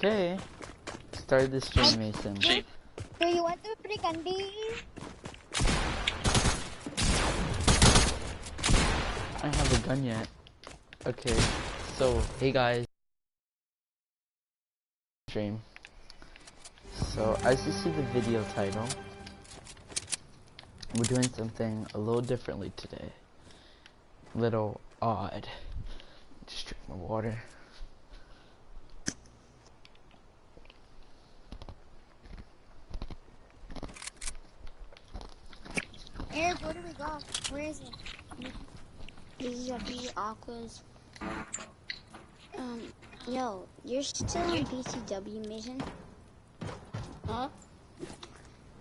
Okay. Start the stream, Mason. Do you want to free candy? I don't have a gun yet. Okay. So, hey guys. Stream. So, as you see the video title, we're doing something a little differently today. Little odd. Just drink my water. Eric, where do we go? Where is it? This is a B Aquas. Yo, you're still on BCW mission? Huh?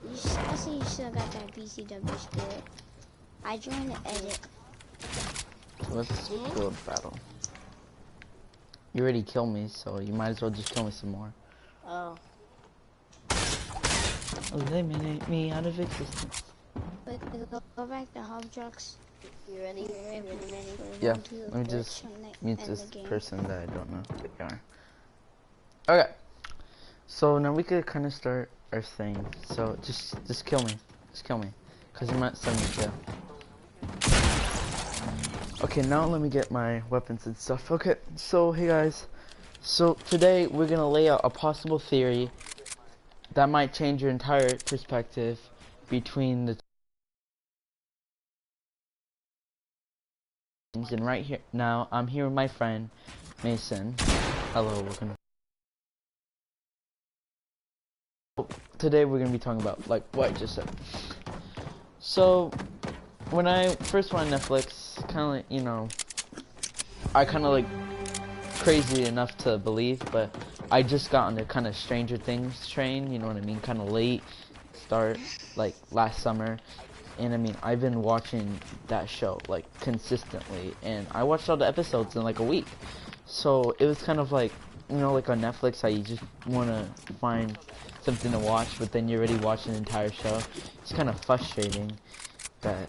I see you still got that BCW spirit. I joined the edit. Let's build battle. You already killed me, so you might as well just kill me some more. Oh. Eliminate me out of existence. But go back to hub trucks. You ready? Yeah, let me just mute this person that I don't know who they are. Okay, so now we could kind of start our thing. So just kill me, cause I'm at 72. Okay, now let me get my weapons and stuff. Okay, so hey guys, so today we're gonna lay out a possible theory that might change your entire perspective between the teams. And right here now, I'm here with my friend Mason. Hello, welcome. Today we're gonna be talking about like what I just said. So when I first went on Netflix, kind of like, you know, I kind of like crazy enough to believe, but I just got on the kind of Stranger Things train, you know what I mean, kind of late start, like last summer. And I mean, I've been watching that show like consistently, and I watched all the episodes in like a week. So it was kind of like, you know, like on Netflix, how you just want to find something to watch, but then you're already watching the entire show. It's kind of frustrating that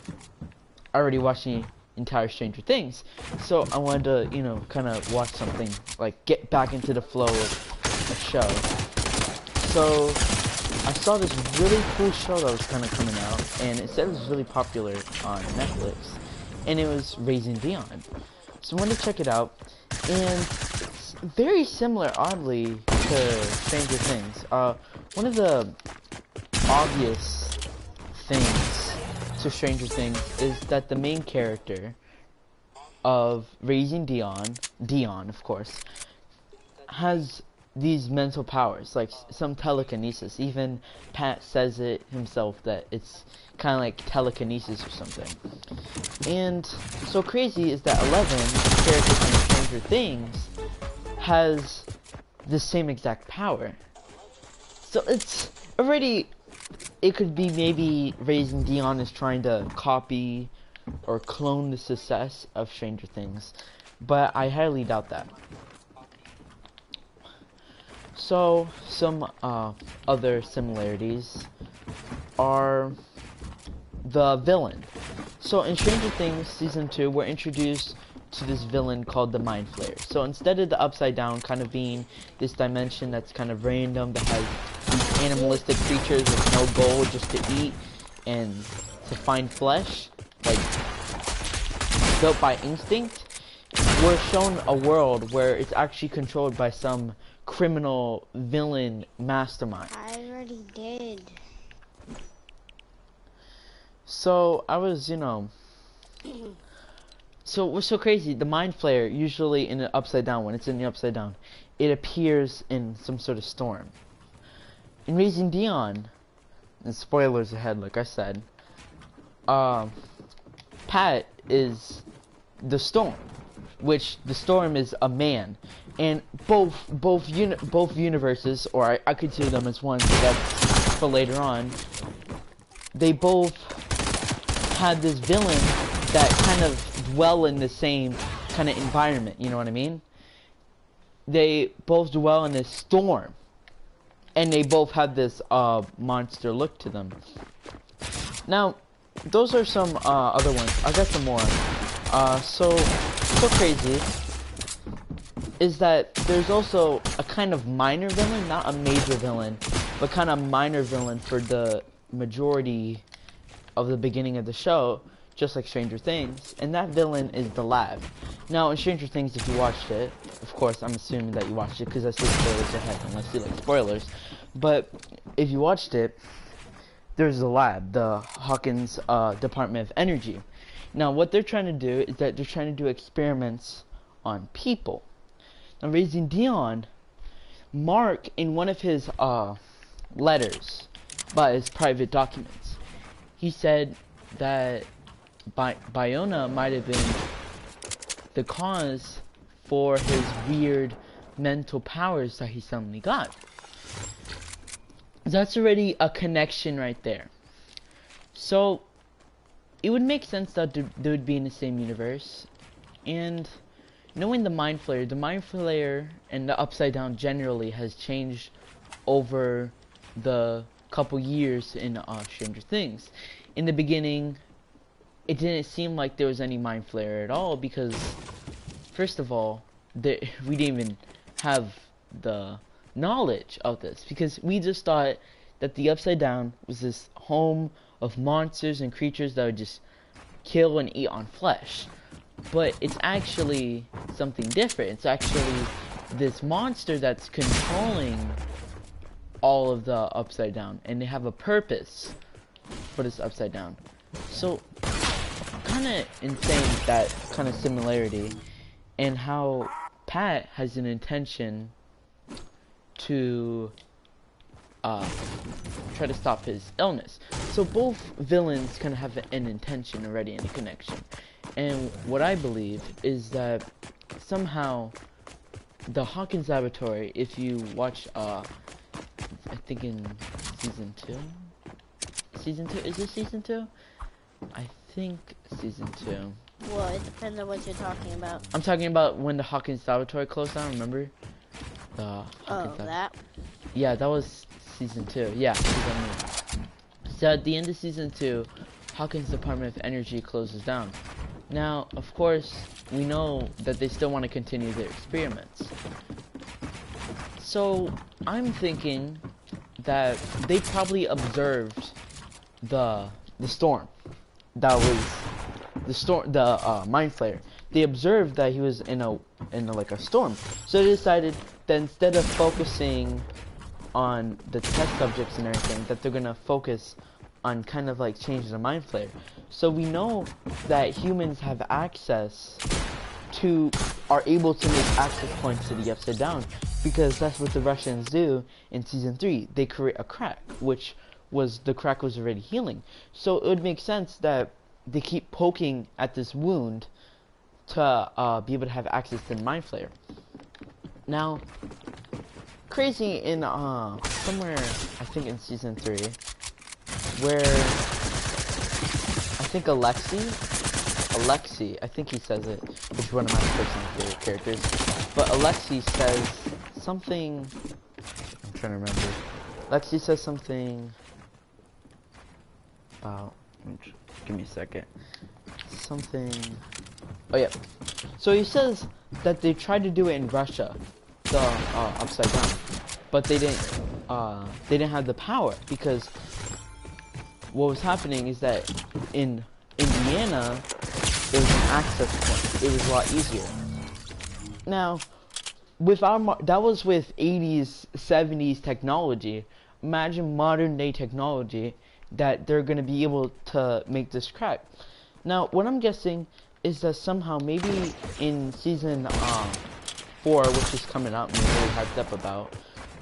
I already watched the entire Stranger Things, so I wanted to, you know, kind of watch something, like get back into the flow of a show. So I saw this really cool show that was kind of coming out, and it said it was really popular on Netflix, and it was Raising Dion. So I wanted to check it out, and it's very similar, oddly, to Stranger Things. One of the obvious things to Stranger Things is that the main character of Raising Dion of course, has these mental powers, like some telekinesis. Even Pat says it himself that it's kind of like telekinesis or something. And so crazy is that 11, the character from Stranger Things, has the same exact power. So it's already, it could be maybe Raising Dion is trying to copy or clone the success of Stranger Things, but I highly doubt that. So some other similarities are the villain. So in Stranger Things Season 2, we're introduced to this villain called the Mind Flayer. So instead of the Upside Down kind of being this dimension that's kind of random, that has these animalistic creatures with no goal, just to eat and to find flesh, like built by instinct, we're shown a world where it's actually controlled by some criminal villain mastermind. I already did. So I was, you know, so what's so crazy, the Mind Flayer, usually in the Upside Down, when it's in the Upside Down, it appears in some sort of storm. In Raising Dion, and spoilers ahead, like I said, Pat is the storm, which the storm is a man, and both universes, or I consider them as one, so that's for later on. They both had this villain that kind of dwell in the same kind of environment, you know what I mean? They both dwell in this storm, and they both have this monster look to them. Now, those are some other ones. I got some more. So crazy is that there's also a kind of minor villain, not a major villain, but kind of minor villain for the majority of the beginning of the show, just like Stranger Things, and that villain is the Lab. Now, in Stranger Things, if you watched it, of course, I'm assuming that you watched it because I see spoilers ahead, unless you like spoilers, but if you watched it, there's the Lab, the Hawkins Department of Energy. Now, what they're trying to do is that they're trying to do experiments on people. Now, Raising Dion, Mark, in one of his letters, by his private documents, he said that Biona might have been the cause for his weird mental powers that he suddenly got. That's already a connection right there. So, it would make sense that they would be in the same universe. And knowing the Mind Flayer and the Upside Down generally has changed over the couple years in Stranger Things. In the beginning, it didn't seem like there was any Mind Flayer at all because, first of all, we didn't even have the knowledge of this because we just thought that the Upside Down was this home of monsters and creatures that would just kill and eat on flesh. But it's actually something different. It's actually this monster that's controlling all of the Upside Down, and they have a purpose for this Upside Down. So, kind of insane, that kind of similarity, and how Pat has an intention to try to stop his illness. So both villains kind of have an intention already and a connection. And what I believe is that somehow the Hawkins Laboratory, if you watch, I think in season 2? Season 2? Is this season 2? I think season 2. Well, it depends on what you're talking about. I'm talking about when the Hawkins Laboratory closed down, remember? The that? Yeah, that was season 2. Yeah, so at the end of season 2, Hawkins Department of Energy closes down. Now, of course, we know that they still want to continue their experiments. So, I'm thinking that they probably observed the storm. That was the Mind Flayer. They observed that he was in a like a storm. So they decided that instead of focusing on the test subjects and everything, that they're gonna focus on kind of like changing the Mind Flayer. So we know that humans have access to, are able to make access points to the Upside Down, because that's what the Russians do in season 3. They create a crack, which was, the crack was already healing. So it would make sense that they keep poking at this wound to be able to have access to the Mind Flayer. Now, crazy in somewhere, I think in season 3, where I think Alexi, I think he says it, which is one of my personal favorite characters, but Alexi says something, I'm trying to remember, Alexi says something about, give me a second, something, oh yeah, so he says that they tried to do it in Russia, the Upside Down, but they didn't have the power, because what was happening is that in Indiana, there was an access point. It was a lot easier. Now, with that was with 80s, 70s technology. Imagine modern day technology that they're going to be able to make this crack. Now, what I'm guessing is that somehow, maybe in season 4, which is coming out, and we're really hyped up about,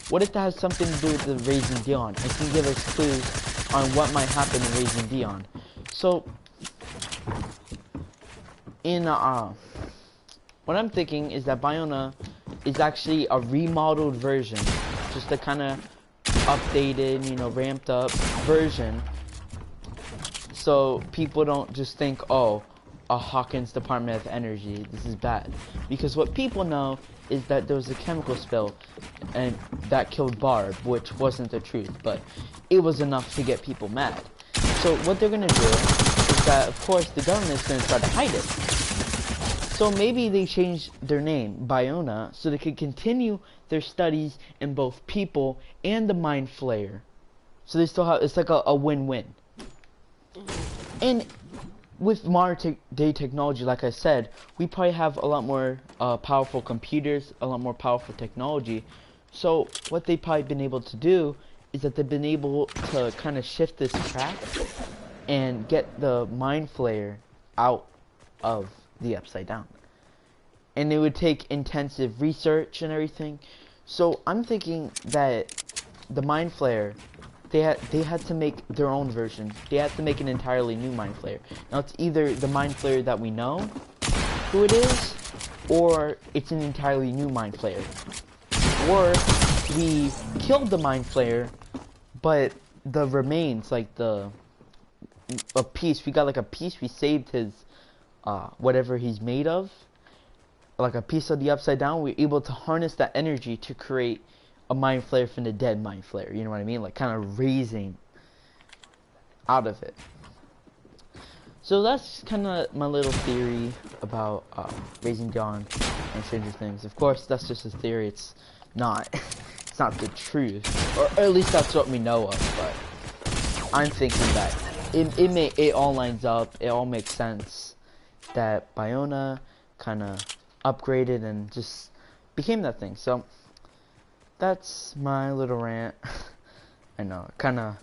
what if that has something to do with the Raising Dion? It can give us clues on what might happen in Raising Dion. So, in what I'm thinking is that Biona is actually a remodeled version, just a kind of updated, you know, ramped up version, so people don't just think, oh, a Hawkins Department of Energy, this is bad. Because what people know is that there was a chemical spill and that killed Barb, which wasn't the truth, but it was enough to get people mad. So what they're gonna do is that, of course, the government's gonna try to hide it. So maybe they changed their name, Biona, so they could continue their studies in both people and the Mind Flayer. So they still have, it's like a win-win. And with modern day technology, like I said, we probably have a lot more powerful computers, a lot more powerful technology. So what they've probably been able to do is that they've been able to kind of shift this track and get the Mind Flayer out of the Upside Down. And it would take intensive research and everything. So I'm thinking that the Mind Flayer, they had to make their own version. They had to make an entirely new Mind Flayer. Now it's either the Mind Flayer that we know who it is, or it's an entirely new Mind Flayer. Or we killed the Mind Flayer, but the remains, like a piece, we got like a piece, we saved his whatever he's made of, like a piece of the Upside Down. We're able to harness that energy to create a Mind Flayer from the dead Mind Flayer. You know what I mean? Like kind of raising out of it. So that's kind of my little theory about Raising Dion and Stranger Things. Of course, that's just a theory. It's not. It's not the truth, or at least that's what we know of. But I'm thinking that it all lines up. It all makes sense that Biona kind of upgraded and just became that thing. So that's my little rant. I know, kind of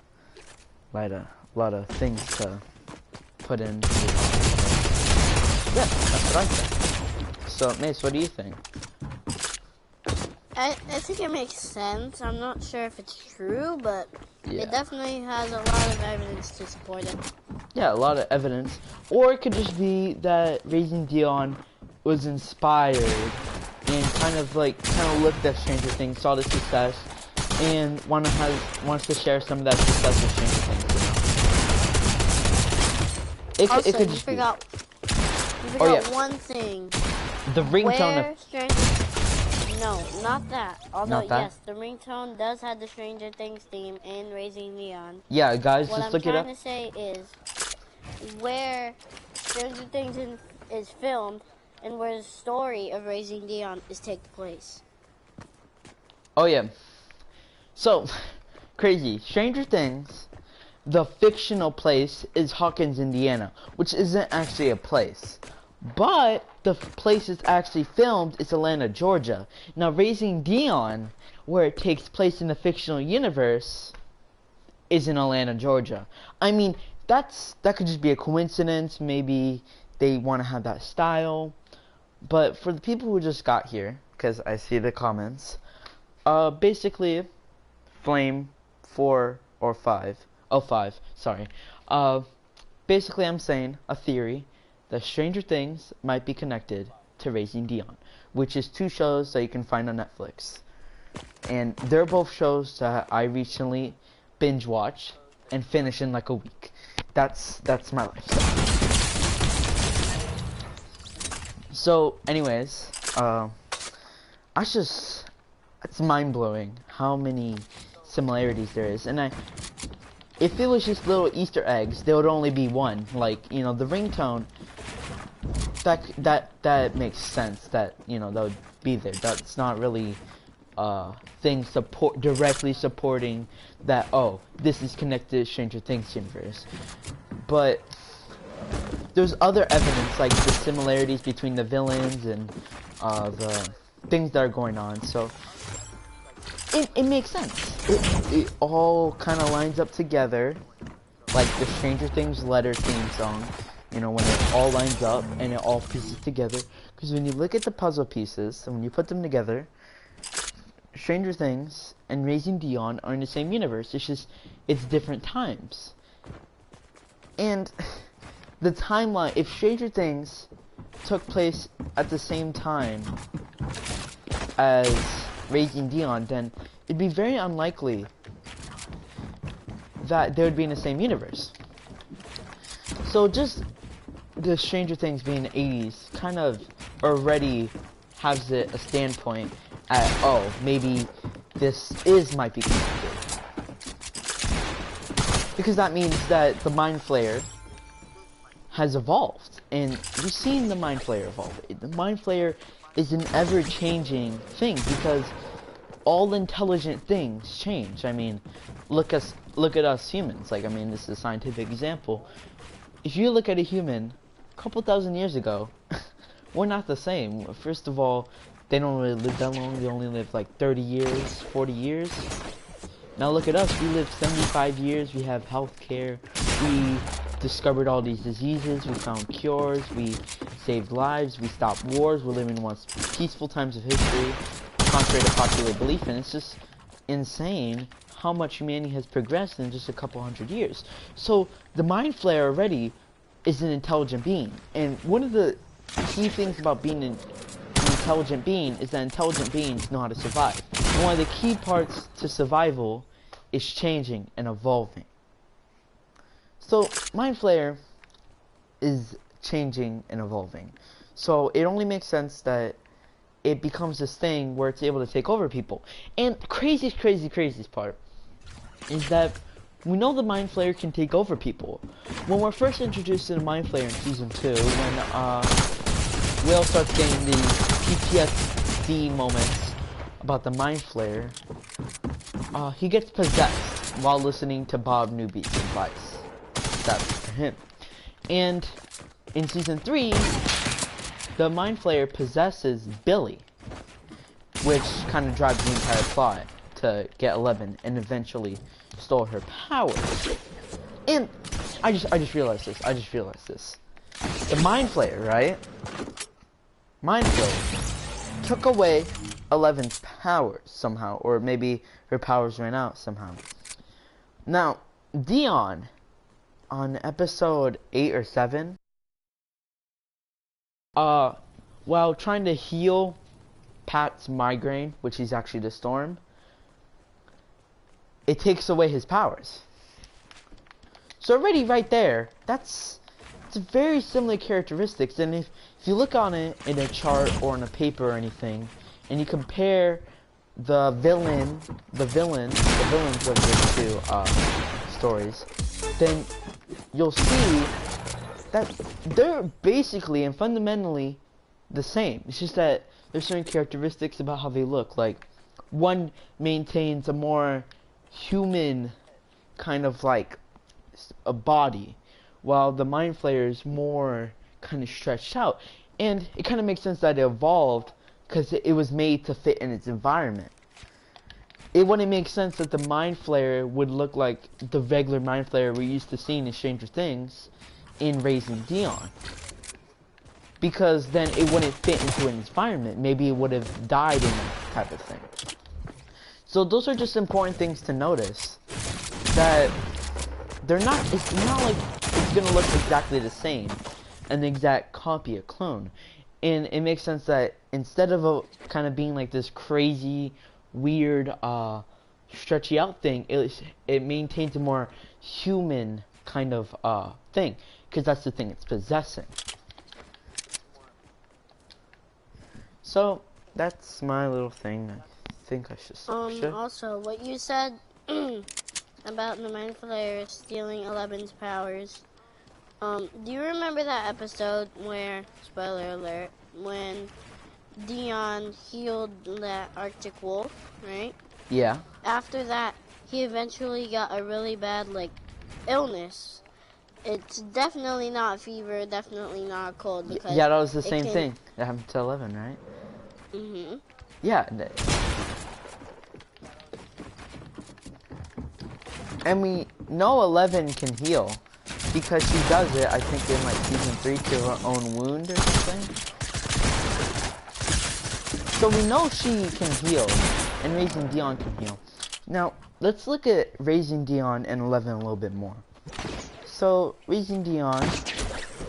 like a lot of things to put in. Yeah, that's what I think. So, Mace, what do you think? I think it makes sense. I'm not sure if it's true, but Yeah. it definitely has a lot of evidence to support it. Yeah, a lot of evidence. Or it could just be that Raising Dion was inspired and kind of looked at Stranger Things, saw the success, and wants to share some of that success with Stranger Things. Also, It could you just forgot yeah. one thing. the ringtone Where of Stranger... No, not that. Although, Not that? yes, the ringtone does have the Stranger Things theme in Raising Dion. yeah, guys, What just I'm look it up. trying to say is where Stranger Things is filmed and where the story of Raising Dion is taking place. Oh yeah. So crazy. Stranger Things, the fictional place is Hawkins, Indiana, which isn't actually a place. But the place it's actually filmed is Atlanta, Georgia. Now, Raising Dion, where it takes place in the fictional universe, is in Atlanta, Georgia. I mean, that could just be a coincidence. Maybe they want to have that style. But for the people who just got here, because I see the comments, basically, Flame 4 or 5. Oh, 5, sorry. Basically, I'm saying a theory that Stranger Things might be connected to Raising Dion, which is 2 shows that you can find on Netflix. And they're both shows that I recently binge watched and finished in like a week. That's my lifestyle. So, anyways, it's mind-blowing how many similarities there is. And if it was just little Easter eggs, there would only be one. Like, you know, the ringtone, that makes sense that, you know, that would be there. That's not really things directly supporting that, oh, this is connected to Stranger Things universe. But there's other evidence, like the similarities between the villains and the things that are going on. So it makes sense. It all kind of lines up together, like the Stranger Things letter theme song. You know, when it all lines up and it all pieces together. Because when you look at the puzzle pieces and when you put them together, Stranger Things and Raising Dion are in the same universe. It's just, it's different times. And the timeline, if Stranger Things took place at the same time as Raising Dion, then it'd be very unlikely that they would be in the same universe. So just the Stranger Things being in the 80s kind of already has a standpoint at, oh, maybe this might be connected. Because that means that the Mind Flayer has evolved and we've seen the Mind Flayer evolve. The Mind Flayer is an ever-changing thing because all intelligent things change. I mean, look at us humans. Like, I mean, this is a scientific example. If you look at a human a couple thousand years ago, we're not the same. First of all, they don't really live that long. They only live like 30 years, 40 years. Now look at us. We live 75 years. We have health care. We discovered all these diseases. We found cures. We saved lives. We stopped wars. We're living in one of the most peaceful times of history, contrary to popular belief. And it's just insane how much humanity has progressed in just a couple hundred years. So the Mind Flayer already is an intelligent being. And one of the key things about being an intelligent being is that intelligent beings know how to survive. And one of the key parts to survival is changing and evolving. So Mind Flayer is changing and evolving. So it only makes sense that it becomes this thing where it's able to take over people. And the craziest part is that we know the Mind Flayer can take over people. When we're first introduced to the Mind Flayer in Season 2, when Will starts getting the PTSD moments about the Mind Flayer, he gets possessed while listening to Bob Newby's advice. That's for him. And in Season 3, the Mind Flayer possesses Billy, which kind of drives the entire plot to get 11 and eventually stole her powers. And I just realized this. The Mind Flayer, right? Mind Flayer took away 11's powers somehow, or maybe her powers ran out somehow. Now, Dion, on episode 8 or 7, while trying to heal Pat's migraine, which is actually the storm, it takes away his powers. So already right there, it's very similar characteristics. And if you look on it in a chart or in a paper or anything, and you compare the villains of the two stories, then you'll see that they're basically and fundamentally the same. It's just that there's certain characteristics about how they look. Like, one maintains a more human kind of like a body, while the Mind Flayer is more kind of stretched out. And it kind of makes sense that it evolved because it was made to fit in its environment. It wouldn't make sense that the Mind Flayer would look like the regular Mind Flayer we're used to seeing in Stranger Things in Raising Dion, because then it wouldn't fit into an environment. Maybe it would have died in that type of thing. So those are just important things to notice, that it's not like it's gonna look exactly the same, an exact copy, a clone. And it makes sense that instead of kind of being like this crazy, weird, stretchy out thing, it maintains a more human kind of thing, because that's the thing it's possessing. So that's my little thing. I think I should switch it. Also, what you said about the Mind Flayer stealing 11's powers. Do you remember that episode where, spoiler alert, when Dion healed that Arctic wolf, right? Yeah. After that, he eventually got a really bad, illness. It's definitely not fever, definitely not cold. Because yeah, that was the same thing that happened to 11, right? Mm-hmm. Yeah. And we know 11 can heal, because she does it, I think, in Season 3 to her own wound or something. So we know she can heal, and Raising Dion can heal. Now, let's look at Raising Dion and 11 a little bit more. So, Raising Dion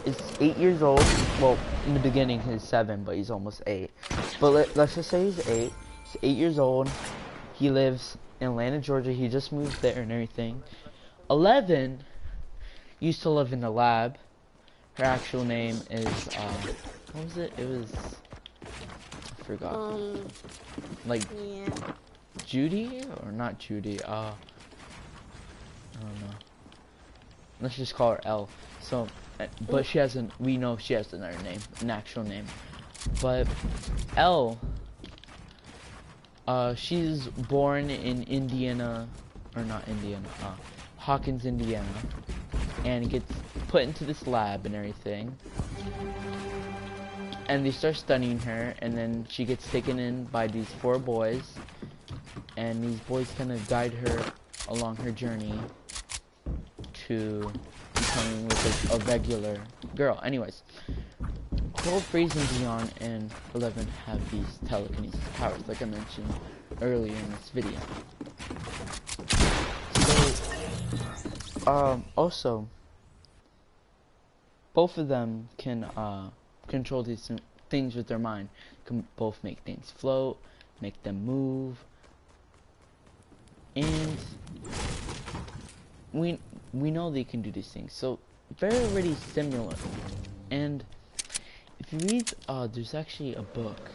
is 8 years old. Well, in the beginning he's 7, but he's almost 8. But let's just say he's 8. He's 8 years old. He lives in Atlanta, Georgia. He just moved there and everything. 11 used to live in the lab. Her actual name is, what was it? It was, I forgot. Yeah. Judy? Or not Judy, I don't know. Let's just call her L. So, but she hasn't. We know she has another name, an actual name. But Elle, she's born in Indiana, or not Indiana, Hawkins, Indiana, and gets put into this lab and everything. And they start studying her, and then she gets taken in by these 4 boys, and these boys kind of guide her along her journey to becoming like a regular girl. Anyways, both Raising Dion and 11 have these telekinesis powers, like I mentioned earlier in this video. So, also, both of them can control these things with their mind. Can both make things float, make them move, and we know they can do these things. So very already similar. And if you read, there's actually a book,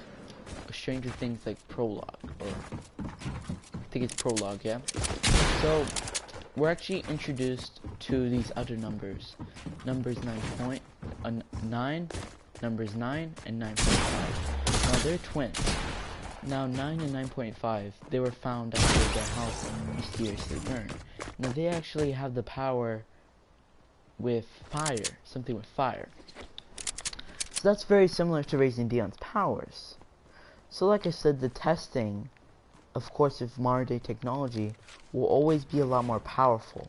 a Stranger Things like prologue, or I think it's prologue, yeah. So we're actually introduced to these other numbers, numbers 9, numbers 9 and 9.5. Now they're twins. Now 9 and 9.5, they were found after their house mysteriously burned. Now they actually have the power with fire, something with fire. So that's very similar to Raising Dion's powers. So like I said, the testing, of course, with modern day technology, will always be a lot more powerful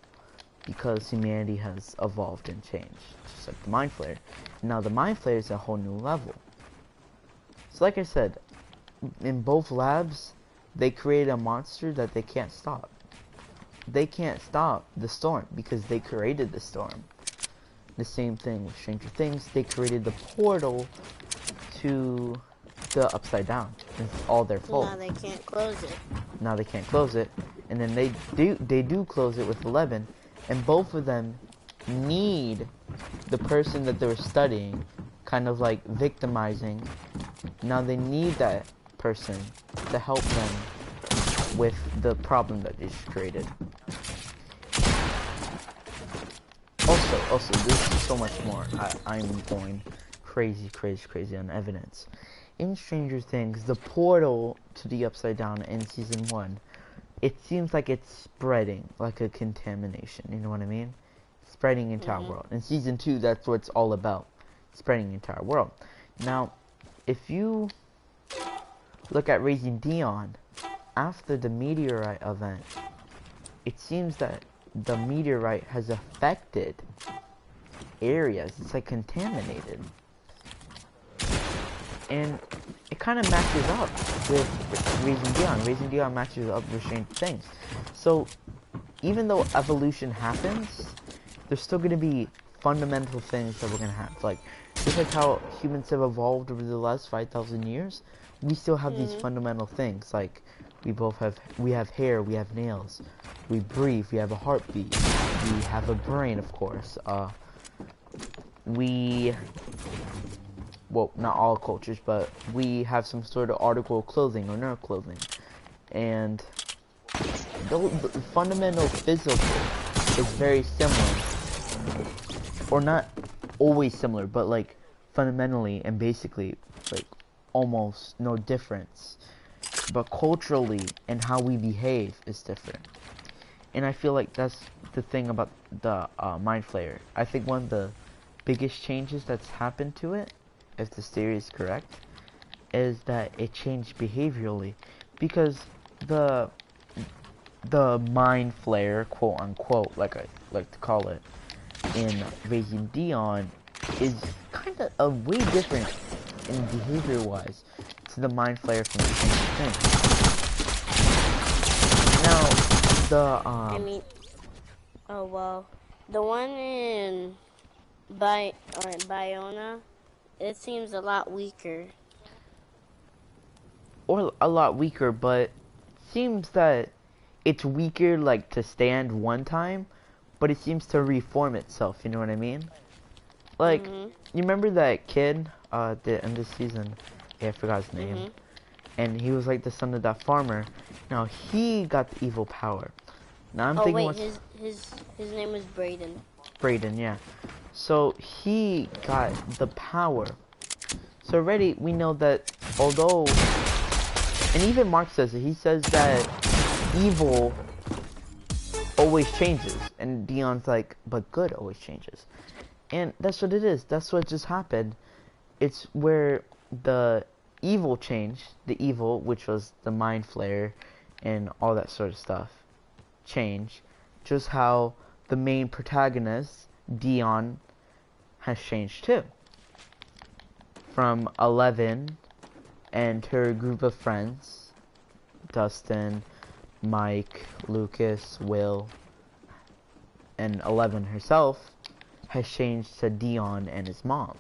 because humanity has evolved and changed, just like the Mind Flayer. Now the Mind Flayer is a whole new level. So like I said, in both labs, they created a monster that they can't stop. They can't stop the storm because they created the storm. The same thing with Stranger Things, they created the portal to the Upside Down. It's all their fault. Now they can't close it. Now they can't close it, and then they do close it with 11, and both of them need the person that they were studying, kind of like victimizing. Now they need that person to help them with the problem that they just created. Also, there's so much more. I'm going crazy on evidence. In Stranger Things, the portal to the Upside Down in season 1, it seems like it's spreading, like a contamination, you know what I mean? Spreading into our world. In season 2, that's what it's all about, spreading into our world. Now, if you look at Raising Dion, after the meteorite event, it seems that the meteorite has affected areas. It's like contaminated. And it kind of matches up with Raising Dion. Raising Dion matches up with Stranger Things. So, even though evolution happens, there's still going to be fundamental things that we're going to have. Like, just like how humans have evolved over the last 5,000 years, we still have these fundamental things. Like, we have hair, we have nails, we breathe, we have a heartbeat, we have a brain, of course. Well, not all cultures, but we have some sort of article of clothing or nerve clothing. And the fundamental physical is very similar. Or not always similar, but like fundamentally and basically like almost no difference. But culturally and how we behave is different. And I feel like that's the thing about the Mind Flayer. I think one of the biggest changes that's happened to it, if this theory is correct, is that it changed behaviorally, because the Mind Flayer, quote unquote, like I like to call it, in Raising Dion, is kind of a way different in behavior wise to the Mind Flayer from Stranger Things. Now oh well, the one in Biona, it seems a lot weaker. Or a lot weaker, but seems that it's weaker like to stand one time, but it seems to reform itself, you know what I mean? Like, you remember that kid at the end of the season? Yeah, I forgot his name. And he was like the son of that farmer. Now he got the evil power. Now I'm thinking his name was Brayden. Brayden, yeah. So he got the power. So already we know that although, and even Mark says it, he says that evil always changes. And Dion's like, but good always changes. And that's what it is. That's what just happened. It's where the evil changed, the evil, which was the mind flayer and all that sort of stuff, changed. Just how the main protagonist, Dion, has changed too. From 11 and her group of friends, Dustin, Mike, Lucas, Will, and 11 herself, has changed to Dion and his mom.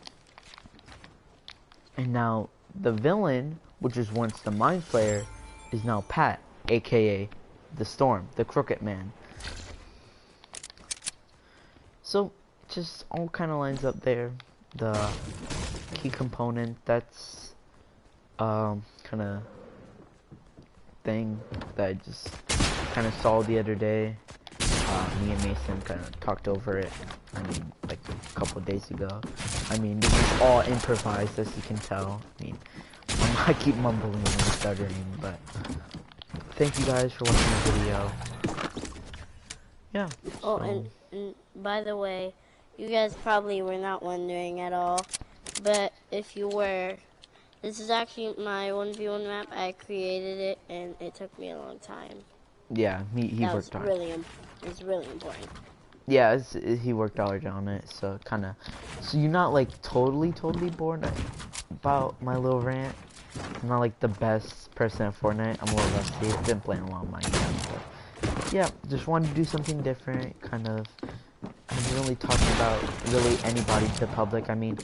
And now the villain, which was once the Mind Flayer, is now Pat, aka the Storm, the Crooked Man. So it just all kind of lines up there. The key component that's kind of thing that I just kind of saw the other day. Me and Mason kind of talked over it. I mean, like a couple of days ago. I mean, this is all improvised, as you can tell. I mean, I keep mumbling and stuttering, but thank you guys for watching the video. Yeah. Oh, so. and by the way, you guys probably were not wondering at all, but if you were, this is actually my 1v1 map. I created it, and it took me a long time. Yeah, he worked hard. It's really important. Yeah, he worked hard on it, so so you're not like totally bored about my little rant. I'm not like the best person at Fortnite. I'm a little rusty. I've been playing a lot of Minecraft, but yeah, just wanted to do something different. I haven't really talked about really anybody to the public. I mean,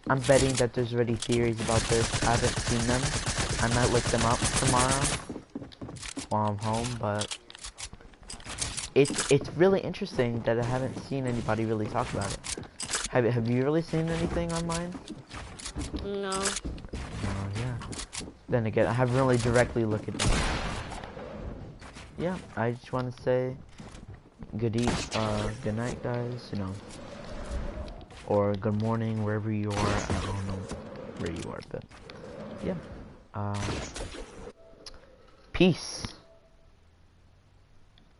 I'm betting that there's already theories about this. I haven't seen them. I might look them up tomorrow while I'm home, but it's really interesting that I haven't seen anybody really talk about it. Have you really seen anything online? No. Oh yeah. Then again, I haven't really directly looked at them. Yeah, I just want to say good night, guys. You know, or good morning wherever you are. I don't know where you are, but yeah. Peace.